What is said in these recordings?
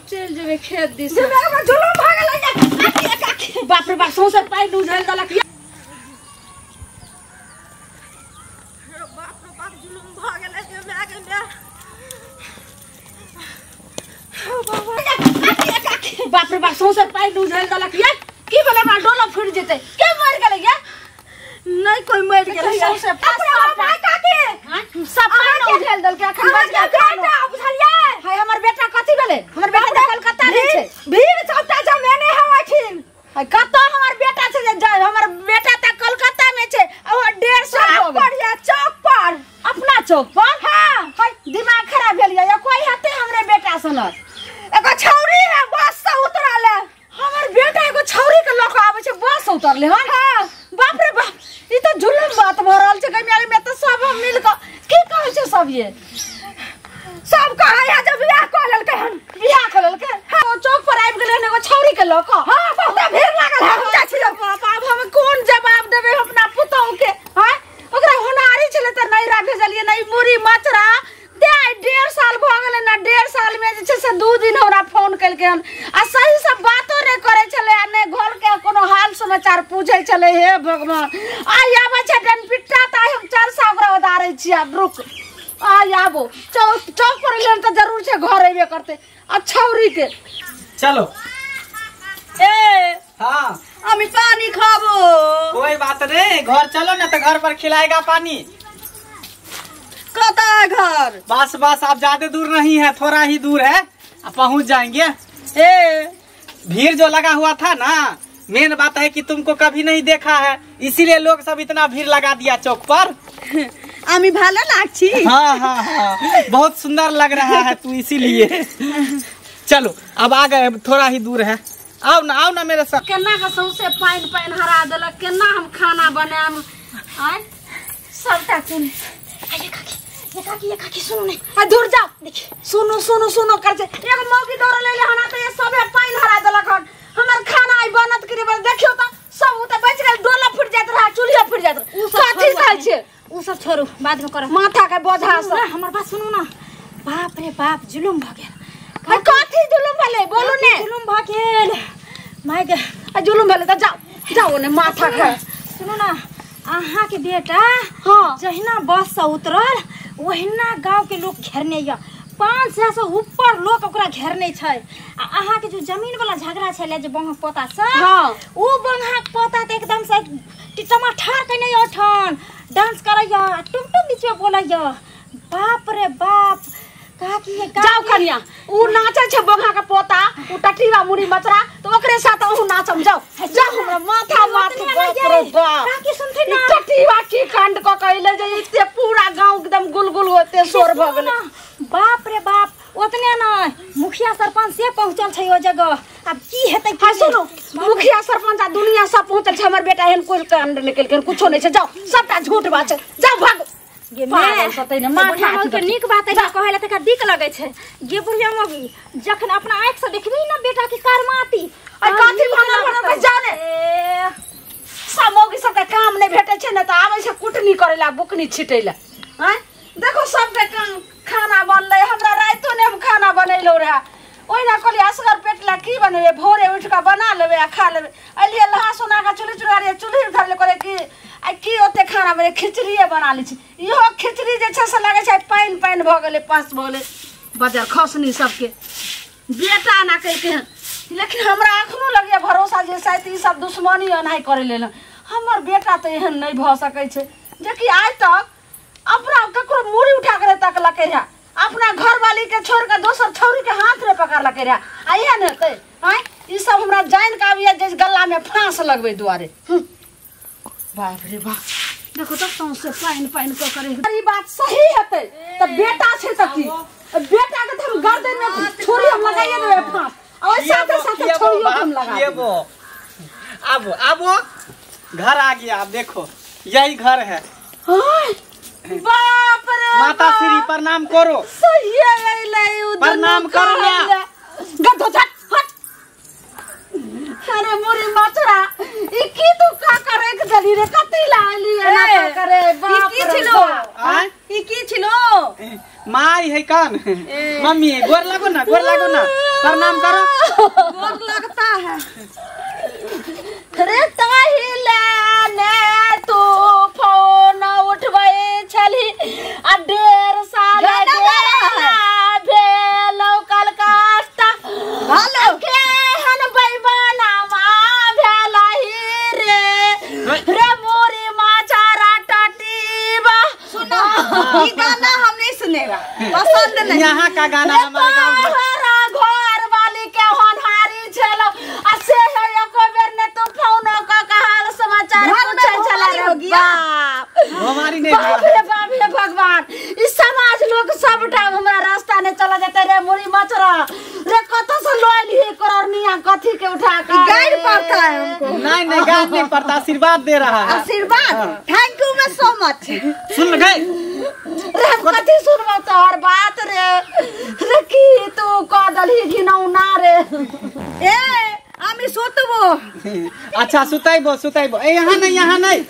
चल जेबे खेत दिस जुलुम भ गेलै बाप रे बाप सौसे पाइ उझल दलक बाप रे बाप जुलुम भ गेलै जे मागे बाप रे बाप सौसे पाइ उझल दलक ये की बोले बा डोला फुट जेतै के मर गेलै ये नहीं कोई मर गेलै सौसे पाइ काके सब पाइ उझल दल के अखन बच गेल बेटा बुझलियै हाय हमर बेटा कथि भेलै हमर बेटा कलकत्ता रे छै भीड़ सबटा जमेने हवथिन हाय कत हमर बेटा छै जे हमर बेटा त कलकत्ता में छै ओ 150 पर या चौक पर अपना चौक पर हां हाय दिमाग खराब भेल या कोई हते हमरे बेटा सनक एगो छौरी है बस से उतरले हमर बेटा एगो छौरी के लोक आबै छै बस से उतरले हां बाप रे बाप ई त जुलुम बात भ रहल छै गमियारी में त सब हम मिल के की कहै छै सब ये सब कहा या जब बियाह क लेलकै हन बियाह क लेलकै हां चौक पर आबि गेलै एगो छौरी के लोक हां बहुत भीड़ लागल है हम जाइ छी बाप हम कोन जवाब देबै अपना पुतौ के हां ओकरा होनारी छले त नहीं रा भेजलिए नहीं मुरी मचरा दे 1.5 साल भ गेलै ना 1.5 साल में जे छै से 2 दिन हमरा फोन केलकै हन आ सही सब बातो नै करै छले आ नै घर के कोनो हाल समाचार पूछै छले हे भगवान आइ आबै छै डन पिट्टा त हम 400 ओकरा उधारै छी अब रुक आइ आबो चौक पर लेन त जरूर छै घर आइबे करते आ छौरी के चलो ए हां हमें पानी खाबो कोई बात नहीं घर चलो ना तो घर पर खिलाएगा पानी कता है घर बस बस आप ज्यादा दूर नहीं है थोड़ा ही दूर है आप पहुंच जाएंगे ए भीड़ जो लगा हुआ था ना मेन बात है कि तुमको कभी नहीं देखा है इसीलिए लोग सब इतना भीड़ लगा दिया चौक पर आमी भालो लागछि हाँ हाँ हाँ बहुत सुंदर लग रहा है तू इसीलिए चलो अब आ गए थोड़ा ही दूर है आओ ना मेरे साथ केना का सौसे पाइन हरा देलक केना हम खाना बनाम आय सबटा सुन ये काकी सुनो ने आ दूर जाओ देखी सुनो कर जे एगो मौगी दौड़ ले हना त ये सबे पाइन हरा देलक हन हमर खाना आई बनत करे देखियो त सब त बच गेल डोला फुट जात रहा चूल्हा फुट जात कथि साल छे उ सब छोड़ू बाद में करब माथा के बोझा सब हमर बात सुनो ना बाप रे बाप जुलुम भ गेल कथि जुलुम भेले बोलू ने जुलुम भ गेल माय गे जुलुम भेले त जाओ ने माथा के सुनो ना अहाँ के बेटा हां जहिना बस से उतरल ओहिना गांव के लोग घेरने या 500 से ऊपर लोग ओकरा घेरने छै आ अहाँ के जो जमीन वाला झगड़ा छले जे बंगा पोता से हां ओ बंगा पोता त एकदम से टिटमा ठार कने अठन डांस करैया टुम बीच में बोलैया बाप रे बाप काकी जाओ कनिया उ नाचे छै बंगा के पोता उ टटीवा मुड़ी मचरा तो ओकरे साथ उ नाचम जाओ हमरा माथा बाप रे बाप काकी सुनथि ना टटीवा की कांड क कइले जे इते पूरा गांव एकदम गुलगुल होते शोर भ गेलै बाप रे बाप ओतने ना मुखिया सरपंच से पहुंचल छै ओ जगह अब की हेतै हां सुनो मुखिया सरपंच आ दुनिया सब पहुंचल छै हमर बेटा एहन कोई कांड निकल के कुछो नै छै जाओ सबटा झूठ बात छै जाओ भाग गे मैं सतै ने माथा के नीक बात है कहैला तका दिक लगै छै गे बुढ़िया मगी जखन अपना आंख से देखबी ना बेटा की कारमाती आ काथी बनल जाने सामोगी सबके काम नै भेटै छै न त आबै छै कुटनी करैला बुकनी छिटैला हैं देखो सबके काम खाना बनले हमरा रातो ने हम खाना बनैलो रहा ओइना कहली असगर पेटला की बनबे भोरे उठ के बना लेबे आ खा लेबे अलिए लहा सोना का चूल्ही उठा ले करे की आ की ओते खाना बने खिचड़ीए बना ली छी इहो खिचड़ी जे छै से लागे छै पाइन भ गेलै पास भ गेलै बाजार खसनी सबके बेटा ना कह के लेकिन हमरा अखनो लगे भरोसा जे शायद ई सब दुश्मनी अनाई करे लेला हमर बेटा त एहन नै भ सकै छै जे कि आज तक अपना ककरो मुड़ी उठा करे तक लके है अपना घर वाली के छोड़ के दोसर छौरी के हाथ रे पकड़ लके रे आइए न ते हैं ई सब हमरा जान के आबिया जे गल्ला में फांस लगबे दुआरे बाप रे बाप देखो त सौसे पाइन क करे ई बात सही हेतै त बेटा छै त की बेटा के हम गर्दन में छोरी हम लगाइए देबे फांस और साथे छोरियो हम लगा देबो अब घर आ गया आप देखो यही घर है बाप रे माता श्री प्रणाम करो सही है प्रणाम करो ना गधो झट हट अरे मोरी मचरा ई की तू का करे के जली रे कति लाली ना का करे बाप रे ई की छिलो माई है कान मम्मी गोर लागो ना प्रणाम का गाना हमारे गाँव घर वाली के होनहारी छलो असे है एको बेर ने तू फोन का हाल समाचार पूछे चला रे बाप हमारी नहीं बाप रे भगवान इस समाज लोग सब टाइम हमरा रास्ता ने चला जाते रे मुड़ी मचरा रे कत से लोल ही करनिया कथी के उठा के गाइड पड़ता है हमको नहीं गाइड नहीं पड़ता आशीर्वाद दे रहा है आशीर्वाद थैंक यू मैं सो मच सुन गए रे कथी सुनबो तोहर बात रे की तू कदली घिनौ ना रे ए आमी सोतबो अच्छा सुताइबो ए यहाँ नहीं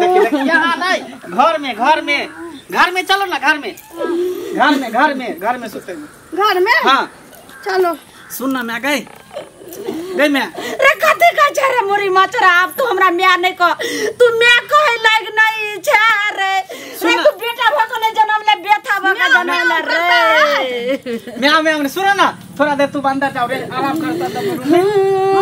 देखिए यहाँ नहीं घर में चलो ना घर में सुताइबो घर में हाँ चलो सुन ना मैं गई मैं रे कथी का छरे मोरी मचरा अब तू हमरा म्या नहीं को तू म्या कहे लाग नहीं छे रे तू बेटा भगने जन्म ले बेथा भगा जन्म ले रे मैं सुनो ना थोड़ा देर तू अंदर जाओ रे आराम करता तब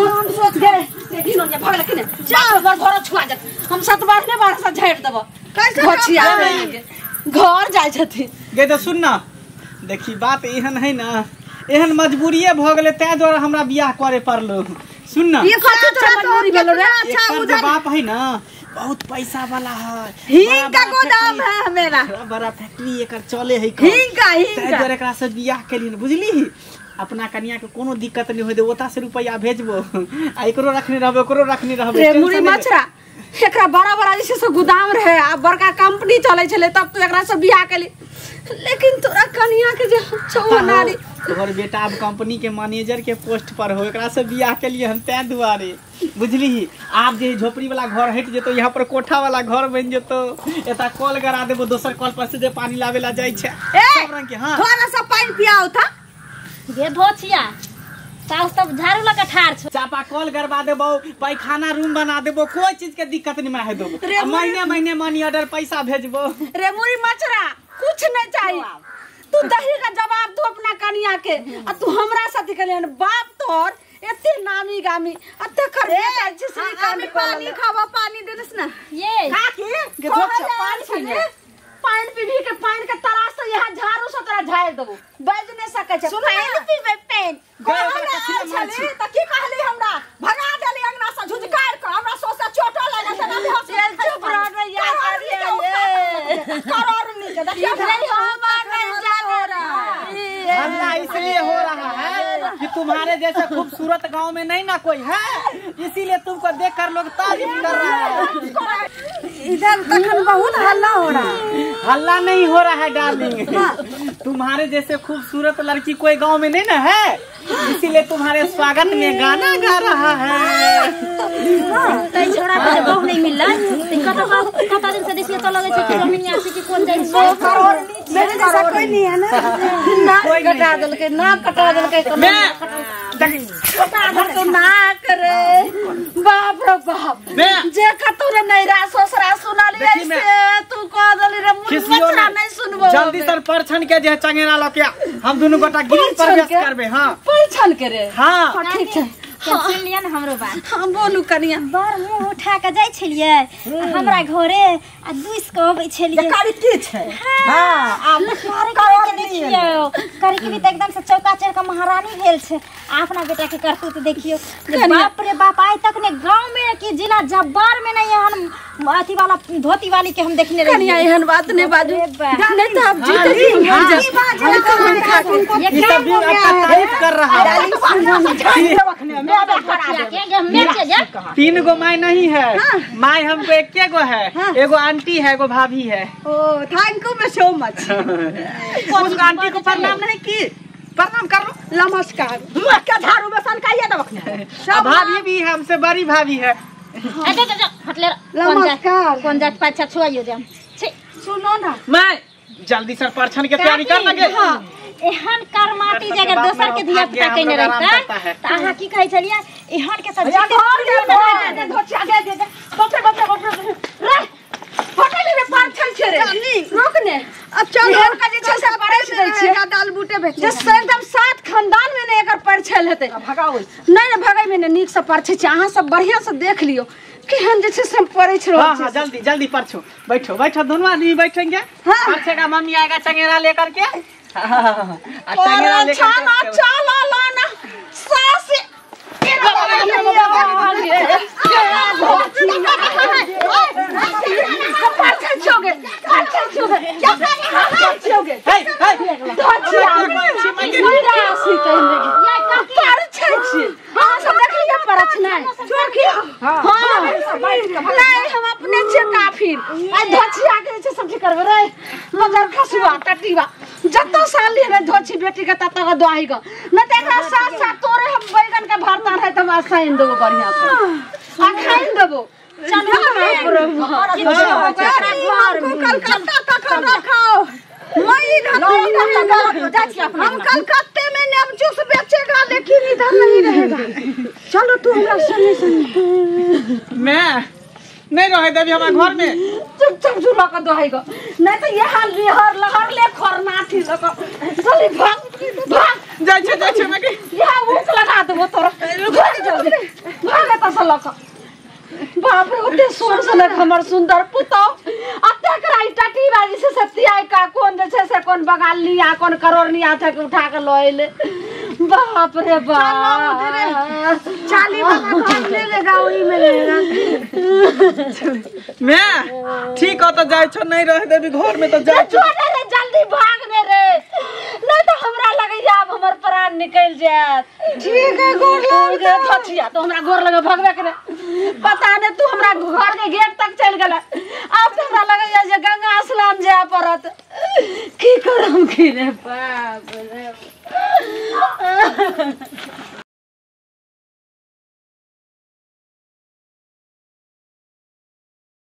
हम सोच गए देखी नो भाग लेकिन जाओ घर छुआ जा हम सत बार ने बार से झेड़ देबो कैसे घचिया घर जाय छथि गे तो सुन ना देखी बात एहन है ना एहन मजबूरीए भ गेले तै द्वारा हमरा बियाह करे पड़लो सुन ना ये कथि तोरा मजबूरी भेलो रे अच्छा उधर बाप है ना बहुत पैसा वाला है हिंग का गोदाम है मेरा बड़ा फैक्ट्री एकर चले है हिंग का तै एकरा से बियाह केली बुझली अपना कन्या के कोनो दिक्कत नहीं होय दे ओता से रुपया भेजबो आ एकरो रखने रहबो रे मुरी मछरा एकरा बड़ा जैसे से गोदाम रहे आ बड़का कंपनी चले छले तब तो एकरा से बियाह केली लेकिन तोरा कन्या के जे चौनारी तोहर बेटा अब कंपनी के मैनेजर के पोस्ट पर हो एकरा से बियाह के लिए हम तै दुआरे बुझली आप जे झोपड़ी वाला घर हट जेतो यहाँ पर कोठा वाला घर बन जेतो एता कॉल करा देबो दोसर कॉल पर से पानी लावेला जाय छै सब रंग के हां थोड़ा सा पानी पियाओ था गे धोचिया सास तब झाड़ू लगा ठार छ चापा कॉल करवा देबो पैखाना रूम बना देबो कोई चीज के दिक्कत नहीं रहे देबो महीने मनी ऑर्डर पैसा भेजबो रे मुरी मचरा कुछ नहीं चाहिए तू दही का जवाब दो अपना कन्या के आ तू हमरा साथी के लेन बाप तोर एते नामी गामी अते कर पानी खावा पानी दे दस ना ये काकी पानी पीबी के पानी के तरास से यहाँ झाड़ू से तोरा झाड़ देबो बाज नहीं सके छ पानी पीबे पेन चले त की कहली हमरा भगा देली अंगना से झुझकार कर हमरा सोसा चोटा लगा से ना हॉस्पिटल चुप रह रे यार करोड़ नी के देखियो हल्ला इसलिए हो रहा है कि तुम्हारे जैसे खूबसूरत गांव में नहीं ना कोई है इसीलिए तुमको देखकर लोग तारीफ कर रहे हैं इधर तखन बहुत हल्ला हो रहा है हल्ला नहीं हो रहा है डार्लिंग तुम्हारे जैसे खूबसूरत लड़की कोई गांव में नहीं ना है इसीलिए तुम्हारे स्वागत में गाना गा रहा है तै छोड़ा के गांव नहीं मिलला कत दिन से देखिए तो लगे छै कि जमीन आसी कि कोन जाय छै मेरे जैसा कोई नहीं है ना कोई कटा दल के ना कटा दल के तो ना करे बाप रे बाप जे कतो रे नैरा ससुरा सुनाली ऐसे तू कह दली रे मुझरा नहीं सुनबो जल्दी सर परछन के जे चंगेरा लकिया हम दोनों गोटा गिर प्रवेश करबे हां परछन करे हां ठीक छै सुन लिया ना हमरो बात हम बोलू कनिया बर मुंह उठा के जाय छलिए हमरा घरे आ दुइस के आबै छलिए कारी की छै हां आप करे देखियो करे की त एकदम से चौका चढ़ के महारानी भेल छै अपना बेटा के करतूत देखियो बाप रे बाप आइ तक ने गांव में कि जिला जब्बार में नहीं हम अथी वाला धोती वाली के हम देखने रही कनिया एहन बात नहीं बाजू नहीं तो आप जीत ये सब भी आपका तारीफ कर रहा है तीन गो माई नहीं है माई हमको एक गो है एगो आंटी है एगो भाभी है ओ थैंक यू सो मच उस आंटी को प्रणाम नहीं की प्रणाम कर लो नमस्कार क्या झाड़ू में सनकाइए दो भाभी भी है हमसे बड़ी भाभी है नमस्कार कौन जात पाछा छुआइयो जाम सुनो ना मैं जल्दी सर परछन के तैयारी कर लगे एहन करमाटी जगह दोसर के धिया पुता कइने रहता त आहा की कहै छलिए एहन के सब घर धोचिया दे बाप रे रे होटल में परछन छे रे रोकने अब चल घर का जे छै से परछ दै छियै दाल बूटे बेच जे एकदम सात खानदान में ने एकर परछल हेतै भगाओ नहीं भगाई में ने नीक से परछ छै अहाँ सब बढ़िया से देख लियो केहन जे छै से परछ रहो हां जल्दी परछो बैठो दोनों आदमी बैठेंगे परछेगा मम्मी आएगा चंगेरा लेकर के और छाना चला लाना सास हम अपने काफी धोचिया के सब्जी करबे रे नजर खसुआ टटीवा जत्तो साल ले धोची बेटी के तत के दुआई ग न त एकरा साथ साथ तोरे हम बैगन के भरता है त आसाइन देबो बढ़िया से आ खाइन देबो चलो कलकत्ता तक रखाओ हम कलकत्ते में नींबू जूस बेचेगा लेकिन इधर नहीं रहेगा। चलो तू हमरा संगे संगे मैं नहीं रहे देवी हमारे घर में चुप चुप झूला का दोहाईगा नहीं तो ये हाल लिहर लहर ले खरना थी लगा चली भाग जाय छे मैं यहाँ भूख लगा देबो तोरा भाग जल्दी भाग त सलक बाप रे ओते सोर सनक हमर सुंदर पुतो अते कराई टटी बाजी से सतिया का कोन जे से कोन बगाल लिया कोन करोड़ लिया था के उठा के लइले बाप रे बाप चाली वाला घर ले लेगा वही में रहेगा मैं ठीक हो तो जाय छो नहीं रहे देवी घर में तो जाय छो रे जल्दी भागने रे नहीं तो हमरा लगे अब हमर प्राण निकल जात ठीक है गोर लग गया धचिया तो हमरा गोर लगे भगवे करे पता नहीं तू हमरा घर के गेट तक चल गेला अब तो हमरा लगे जे गंगा स्नान जाय परत की करम की रे बाप रे